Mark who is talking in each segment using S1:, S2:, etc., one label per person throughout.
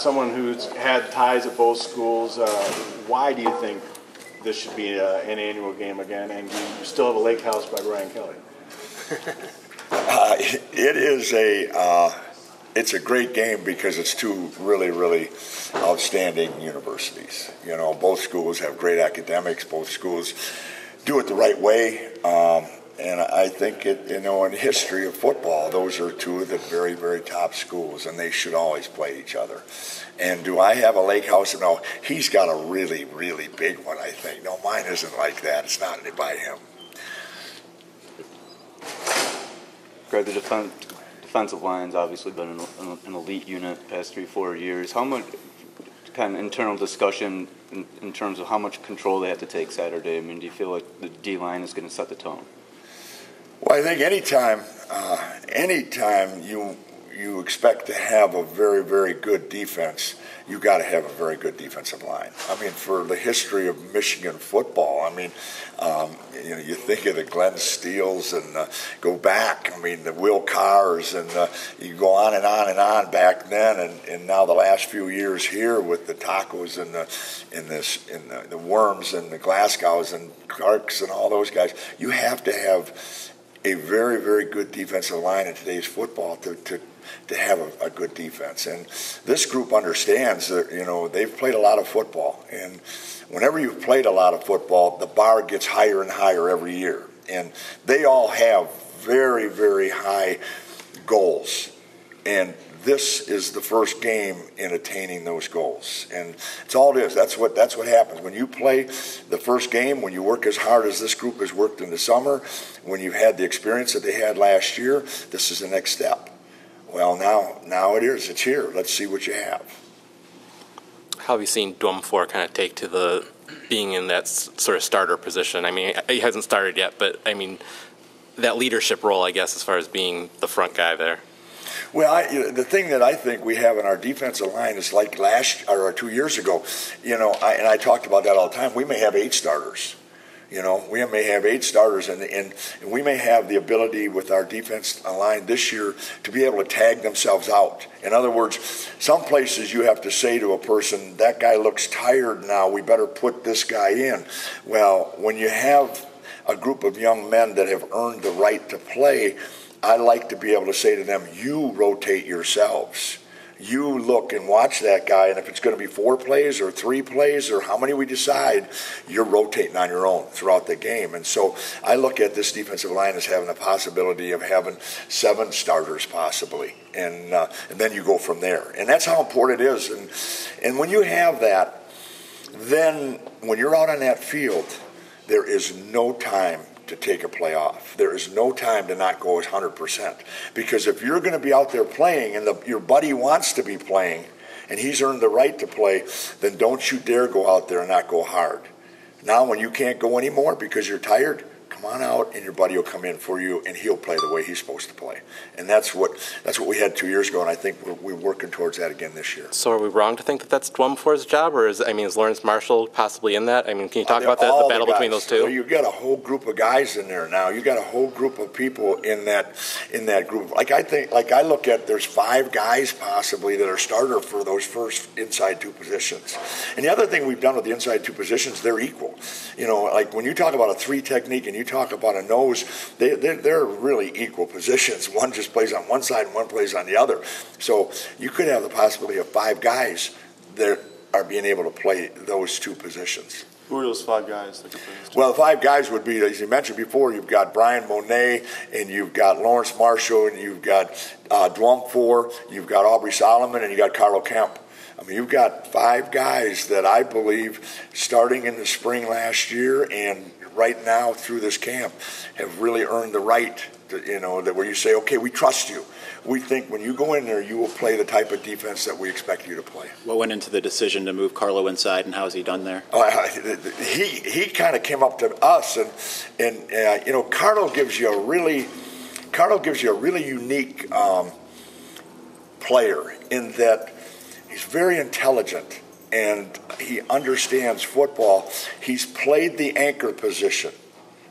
S1: someone who's had ties at both schools, why do you think this should be an annual game again, and do you still have a lake house by Brian Kelly?
S2: It's a great game because it's two really, really outstanding universities. You know, both schools have great academics. Both schools do it the right way. And I think, in the history of football, those are two of the very, very top schools, and they should always play each other. And do I have a lake house? No, he's got a really, really big one, I think. No, mine isn't like that. It's not by him.
S3: Greg, the defensive line's obviously been an elite unit the past 3-4 years. How much kind of internal discussion in terms of how much control they have to take Saturday? I mean, do you feel like the D-line is going to set the tone?
S2: Well, I think anytime you expect to have a very, very good defense, you got to have a very good defensive line. I mean, for the history of Michigan football, I mean, you think of the Glenn Steels and go back. I mean, the Will Carrs, and you go on and on and on back then, and now the last few years here with the Tacos and the Worms and the Glasgows and Clarks and all those guys, you have to have a very, very good defensive line in today's football to have a good defense. And this group understands that, they've played a lot of football. And whenever you've played a lot of football, the bar gets higher and higher every year. And they all have very, very high goals. And this is the first game in attaining those goals. And it's all it is. That's what happens. When you play the first game, when you work as hard as this group has worked in the summer, when you've had the experience that they had last year, this is the next step. Well, now it is. It's here. Let's see what you have.
S4: How have you seen Dwumfor kind of take to the being in that sort of starter position? I mean, he hasn't started yet, but I mean, that leadership role, I guess, as far as being the front guy there.
S2: Well, the thing that I think we have in our defensive line is like 2 years ago, and I talked about that all the time. We may have 8 starters. We may have 8 starters, and we may have the ability with our defense line this year to be able to tag themselves out. In other words, some places you have to say to a person, that guy looks tired now, we better put this guy in. Well, when you have a group of young men that have earned the right to play, I like to be able to say to them, you rotate yourselves. You look and watch that guy, and if it's going to be 4 plays or 3 plays or how many we decide, you're rotating on your own throughout the game. And so I look at this defensive line as having a possibility of having 7 starters possibly, and then you go from there. And that's how important it is. And when you have that, then when you're out on that field, there is no time to take a play off. There is no time to not go 100%. Because if you're going to be out there playing and your buddy wants to be playing and he's earned the right to play, then don't you dare go out there and not go hard. Now when you can't go anymore because you're tired, come on out and your buddy will come in for you and he'll play the way he's supposed to play. And that's what we had 2 years ago, and I think we're working towards that again this year.
S4: So are we wrong to think that that's Dwumfor's job, or is Lawrence Marshall possibly in that? I mean, can you talk about the battle between those two?
S2: You've got a whole group of guys in there now. You've got a whole group of people in that group. I look at, there's 5 guys possibly that are starter for those first inside 2 positions. And the other thing we've done with the inside 2 positions, they're equal. Like when you talk about a 3 technique and you talk about a nose, they're really equal positions. One just plays on one side and one plays on the other. So you could have the possibility of 5 guys that are being able to play those 2 positions.
S1: Who are those 5 guys that could play those 2?
S2: Well, the 5 guys would be, as you mentioned before, you've got Brian Monet, and you've got Lawrence Marshall, and you've got Dwumfor, you've got Aubrey Solomon, and you've got Carlo Kemp. I mean, you've got 5 guys that I believe, starting in the spring last year and right now through this camp, have really earned the right to, that where you say, okay, we trust you. We think when you go in there, you will play the type of defense that we expect you to play.
S5: What went into the decision to move Carlo inside, and how has he done there?
S2: He kind of came up to us, and Carlo gives you a really unique player in that he's very intelligent and he understands football. He's played the anchor position.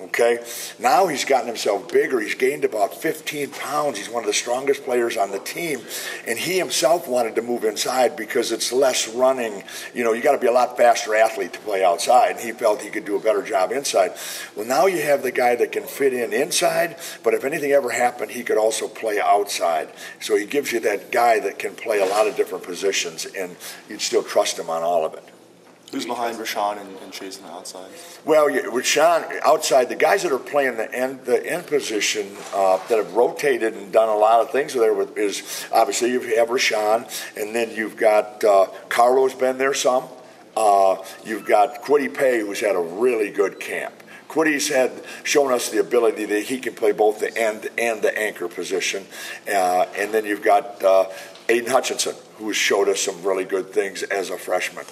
S2: Okay, now he's gotten himself bigger. He's gained about 15 pounds. He's one of the strongest players on the team, and he himself wanted to move inside because it's less running. You know, you got to be a lot faster athlete to play outside, and he felt he could do a better job inside. Well, now you have the guy that can fit in inside, but if anything ever happened, he could also play outside. So he gives you that guy that can play a lot of different positions, and you'd still trust him on all of it.
S6: Who's behind Rashawn and Chase on the outside?
S2: Well, Rashawn outside, the guys that are playing the end position that have rotated and done a lot of things there is obviously you have Rashawn, and then you've got Carlo's been there some. You've got Quiddy Pay, who's had a really good camp. Quiddy's shown us the ability that he can play both the end and the anchor position, and then you've got Aiden Hutchinson, who showed us some really good things as a freshman.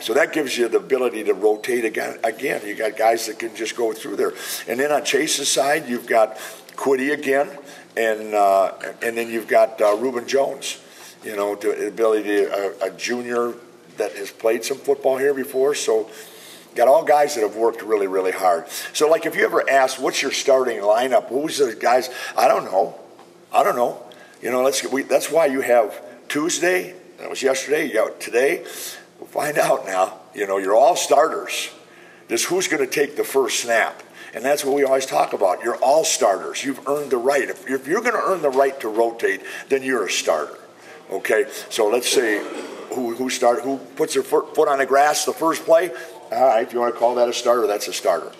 S2: So that gives you the ability to rotate again. You got guys that can just go through there. And then on Chase's side, you've got Quiddy again, and then you've got Reuben Jones, you know, the ability a junior that has played some football here before. So got all guys that have worked really, really hard. So, like, if you ever ask, what's your starting lineup? Who's the guys? I don't know. You know, that's why you have Tuesday. That was yesterday. You got today. We'll find out now. You know, you're all starters. Just who's going to take the first snap? And that's what we always talk about. You're all starters. You've earned the right. If you're going to earn the right to rotate, then you're a starter. Okay? So let's say who puts their foot on the grass the first play. All right, if you want to call that a starter, that's a starter.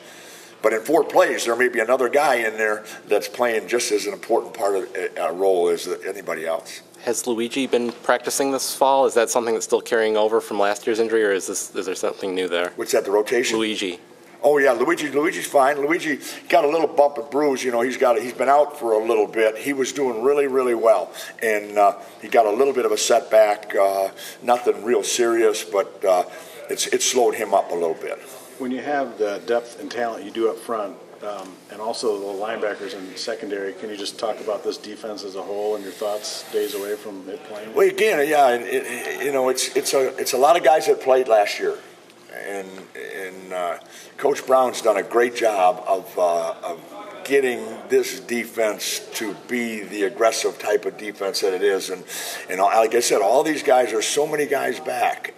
S2: But in 4 plays, there may be another guy in there that's playing just as an important part of a role as anybody else.
S4: Has Luigi been practicing this fall? Is that something that's still carrying over from last year's injury, or is there something new there?
S2: What's that, the rotation?
S4: Luigi.
S2: Oh yeah, Luigi's fine. Luigi got a little bump and bruise. You know, he's been out for a little bit. He was doing really, really well, and he got a little bit of a setback. Nothing real serious, but it slowed him up a little bit.
S1: When you have the depth and talent you do up front, and also the linebackers and secondary, can you just talk about this defense as a whole and your thoughts days away from it playing?
S2: Well, again, yeah, it's a lot of guys that played last year, and Coach Brown's done a great job of getting this defense to be the aggressive type of defense that it is, and like I said, all these guys are so many guys back.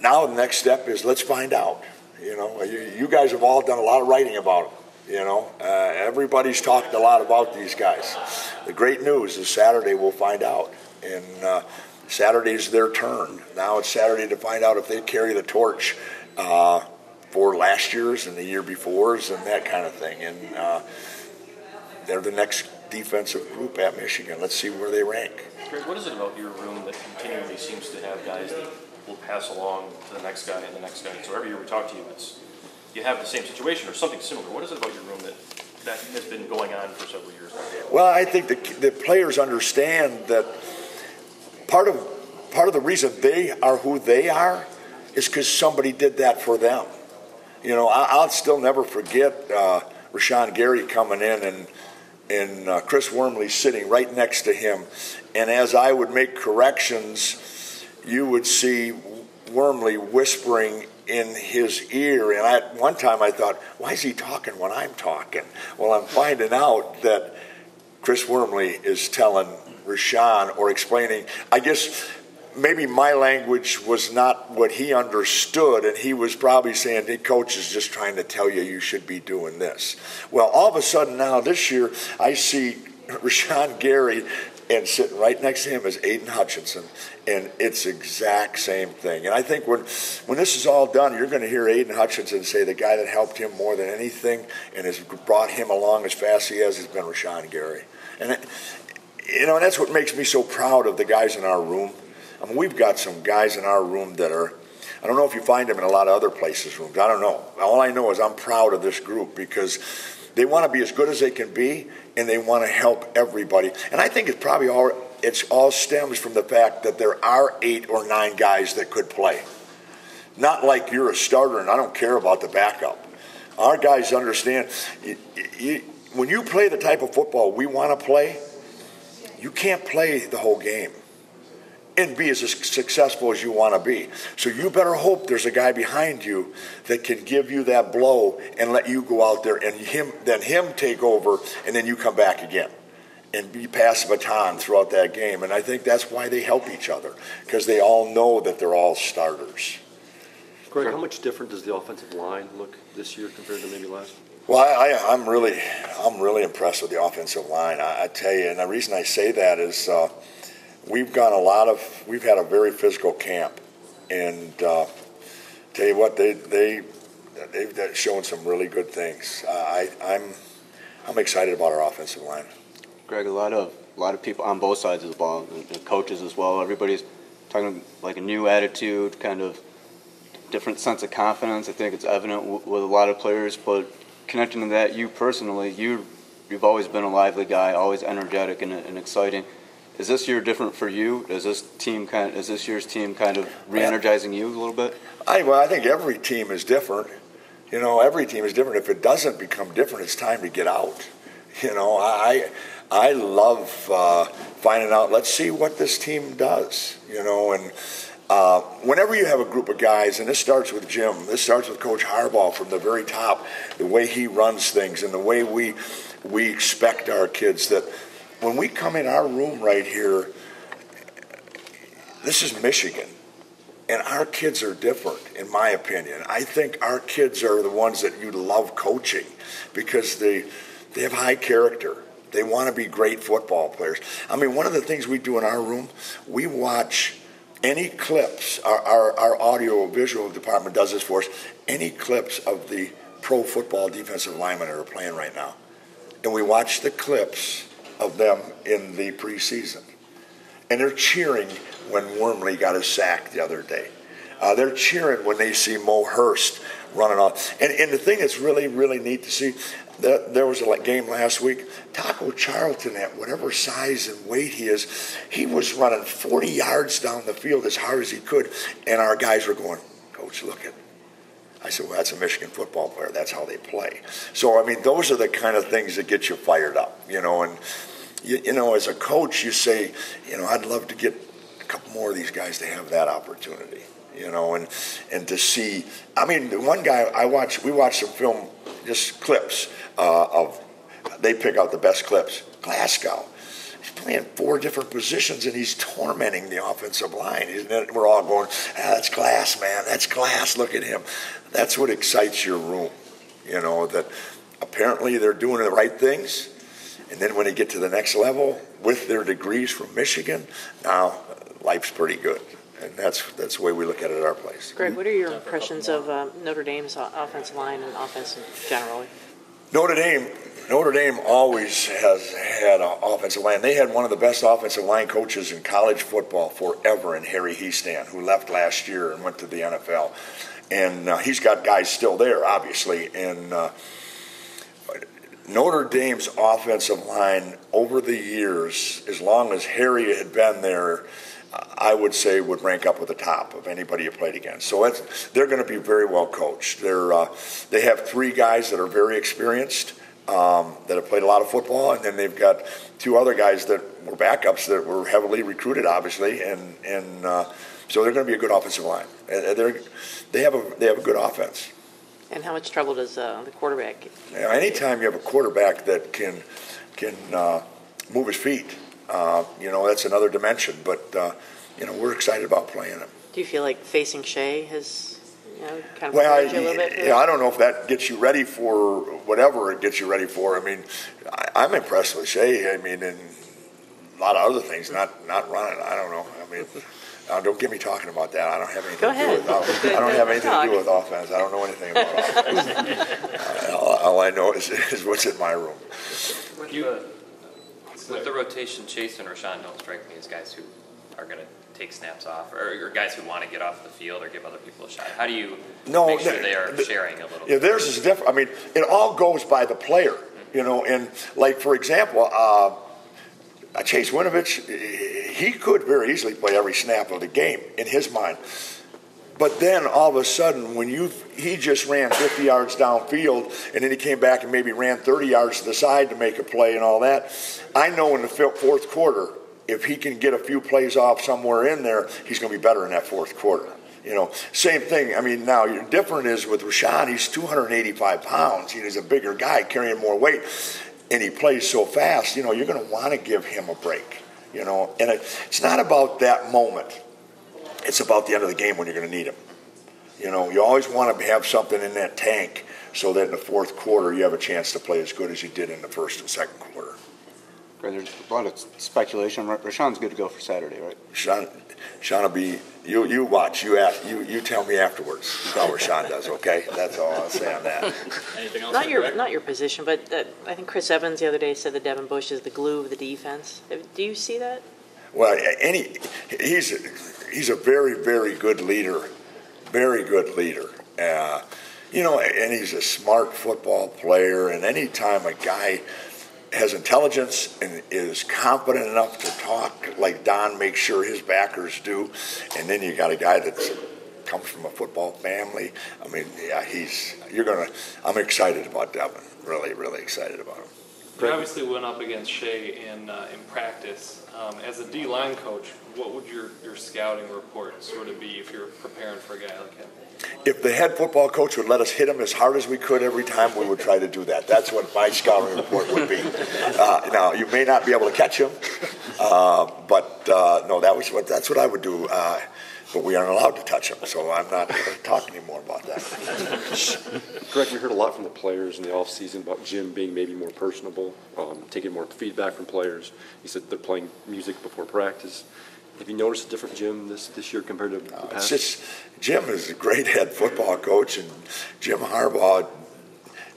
S2: Now the next step is let's find out. You know, you guys have all done a lot of writing about them. You know, everybody's talked a lot about these guys. The great news is Saturday we'll find out, and Saturday's their turn. Now it's Saturday to find out if they carry the torch for last year's and the year before's and that kind of thing. And they're the next defensive group at Michigan. Let's see where they rank.
S7: Greg, what is it about your room that continually seems to have guys that will pass along to the next guy and the next guy? So every year we talk to you, you have the same situation or something similar. What is it about your room that has been going on for several years now?
S2: Well, I think the players understand that part of the reason they are who they are is because somebody did that for them. You know, I'll still never forget Rashawn Gary coming in and Chris Wormley sitting right next to him. And as I would make corrections, you would see Wormley whispering in his ear. And at one time I thought, why is he talking when I'm talking? Well, I'm finding out that Chris Wormley is telling Rashawn or explaining, I guess maybe my language was not what he understood, and he was probably saying, the coach is just trying to tell you should be doing this. Well, all of a sudden now this year, I see Rashawn Gary, and sitting right next to him is Aiden Hutchinson, and it's the exact same thing. And I think when this is all done, you're going to hear Aiden Hutchinson say the guy that helped him more than anything and has brought him along as fast as he has been Rashawn Gary. And and that's what makes me so proud of the guys in our room. I mean, we've got some guys in our room that are, I don't know if you find them in a lot of other places' rooms. I don't know. All I know is I'm proud of this group because they want to be as good as they can be, and they want to help everybody. And I think it's all stems from the fact that there are 8 or 9 guys that could play. Not like you're a starter and I don't care about the backup. Our guys understand when you play the type of football we want to play, you can't play the whole game. and be as successful as you want to be. So you better hope there's a guy behind you that can give you that blow and let you go out there and him take over, and then you come back again and be pass the baton throughout that game. And I think that's why they help each other, because they all know that they're all starters.
S8: Greg, how much different does the offensive line look this year compared to maybe last?
S2: Well, I'm really impressed with the offensive line. I tell you, and the reason I say that is we've had a very physical camp, and tell you what, they've shown some really good things. I'm excited about our offensive line.
S3: Greg, a lot of people on both sides of the ball, the coaches as well. Everybody's talking like a new attitude, kind of different sense of confidence. I think it's evident with a lot of players. But connecting to that, you personally, you've always been a lively guy, always energetic and exciting. Is this year different for you? Is this year's team kind of re-energizing you a little bit?
S2: I think every team is different. Every team is different. If it doesn't become different, it's time to get out. I love finding out, let's see what this team does, and whenever you have a group of guys, and this starts with Jim, this starts with Coach Harbaugh from the very top, the way he runs things and the way we expect our kids, that when we come in our room right here, this is Michigan, and our kids are different, in my opinion. I think our kids are the ones that you love coaching because they have high character. They want to be great football players. I mean, one of the things we do in our room, we watch any clips, our audio visual department does this for us, any clips of the pro football defensive linemen that are playing right now. And we watch the clips of them in the preseason. And they're cheering when Wormley got his sack the other day. They're cheering when they see Mo Hurst running on. And the thing that's really, really neat to see, there was a game last week. Taco Charlton, at whatever size and weight he is, he was running 40 yards down the field as hard as he could, and our guys were going, Coach, look at. I said, well, that's a Michigan football player. That's how they play. So, I mean, those are the kind of things that get you fired up, and, as a coach, you say, I'd love to get a couple more of these guys to have that opportunity, and to see. I mean, the one guy we watched some film, just clips they pick out the best clips. Glasgow. He's playing 4 different positions, and he's tormenting the offensive line. We're all going, that's Glass, man. That's Glass. Look at him. That's what excites your room, that apparently they're doing the right things. And then when they get to the next level with their degrees from Michigan, now life's pretty good. And that's the way we look at it at our place.
S9: Greg, what are your impressions of Notre Dame's offensive line and offense generally?
S2: Notre Dame always has had an offensive line. They had one of the best offensive line coaches in college football forever in Harry Hiestand, who left last year and went to the NFL. And he's got guys still there, obviously. And Notre Dame's offensive line over the years, as long as Harry had been there, I would say would rank up at the top of anybody you played against. So they're going to be very well coached. They have 3 guys that are very experienced, that have played a lot of football, and then they've got 2 other guys that were backups that were heavily recruited, obviously, and so they're going to be a good offensive line. They have a good offense.
S9: And how much trouble does the quarterback get?
S2: Anytime you have a quarterback that can move his feet, that's another dimension. But we're excited about playing him.
S9: Do you feel like facing Shea has kind of prepared you a little bit?
S2: I don't know if that gets you ready for whatever it gets you ready for. I mean, I'm impressed with Shea. I mean, and a lot of other things, not running. I don't know. I mean. Don't get me talking about that. I don't have anything to do with offense. I don't have anything to do with offense. I don't know anything about offense. All I know is what's in my room.
S10: With the rotation, Chase and Rashawn don't strike me as guys who are going to take snaps off, or guys who want to get off the field or give other people a shot. How do you make sure they are sharing a little bit?
S2: Theirs is different. I mean, it all goes by the player, and like, for example, Chase Winovich, he could very easily play every snap of the game in his mind. But then all of a sudden, when he just ran 50 yards downfield, and then he came back and maybe ran 30 yards to the side to make a play and all that, I know in the 4th quarter, if he can get a few plays off somewhere in there, he's going to be better in that fourth quarter. Same thing. I mean, now you're different is with Rashawn. He's 285 pounds. He's a bigger guy carrying more weight, and he plays so fast. You're going to want to give him a break. And it's not about that moment. It's about the end of the game when you're going to need him. You always want to have something in that tank so that in the fourth quarter you have a chance to play as good as you did in the first and second quarter.
S3: There's a lot of speculation. Rashawn's good to go for Saturday, right?
S2: Sean will be. You watch. You tell me afterwards how Rashawn does. Okay, that's all I'll say on that.
S5: Anything else?
S9: Not your position, but I think Chris Evans the other day said that Devin Bush is the glue of the defense. Do you see that?
S2: Well, he's a very, very good leader. Very good leader. And he's a smart football player. And anytime a guy has intelligence and is confident enough to talk like Don makes sure his backers do, and then you got a guy that comes from a football family. I mean, yeah, I'm excited about Devin. Really, really excited about him.
S11: You obviously went up against Shea in practice. As a D-line coach, what would your scouting report sort of be if you're preparing for a guy like him?
S2: If the head football coach would let us hit him as hard as we could every time, we would try to do that. That's what my scouting report would be. Now, you may not be able to catch him, but no, that's what I would do. But we aren't allowed to touch him, so I'm not going to talk anymore about that.
S8: Greg, we heard a lot from the players in the offseason about Jim being maybe more personable, taking more feedback from players. He said they're playing music before practice. Have you noticed a different Jim this year compared to the past?
S2: Jim is a great head football coach, and Jim Harbaugh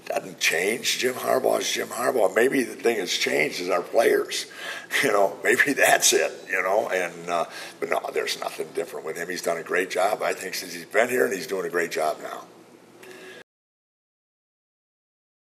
S2: doesn't change. Jim Harbaugh is Jim Harbaugh. Maybe the thing that's changed is our players. Maybe that's it. But no, there's nothing different with him. He's done a great job, I think, since he's been here, and he's doing a great job now.